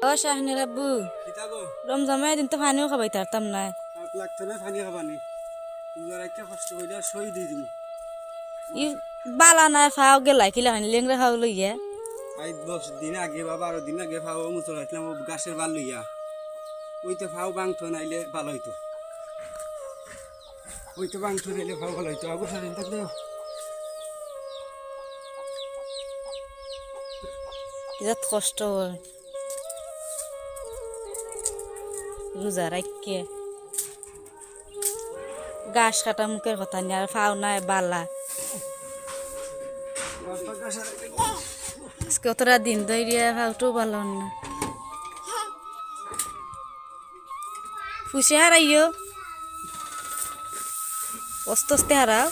ও শাহনের আব্বু কিতাবো রমজানের দিন তো পানিও খাবাই পারতাম না। আর লাগতো না পানি খাবানি তোমরা একটা কষ্ট কইরা সই দিয়ে দিমু ই বালা না ফাও গেলাই কিলা হানি লেংরা খাও লইয়া আই 10 দিন আগে বা 12 দিন আগে ফাও মুচর রাখলাম ও গাছের বাল লইয়া ওইতে ফাও বাংতো নাইলে ভালো হইতো ওইতে বাংতো নাইলে ফাও ভালো হইতো আগো সারাদিন থাকলে বিরাট কষ্ট হয় রোজা রাখকে গাছ কাটা মুখের কথা নিয়ে আর ফাও নাই বালা আজকে অতটা দিন ধরিয়া ফাউটাও ভালো না ফুসে হারাইও অস্তে আস্তে হারাও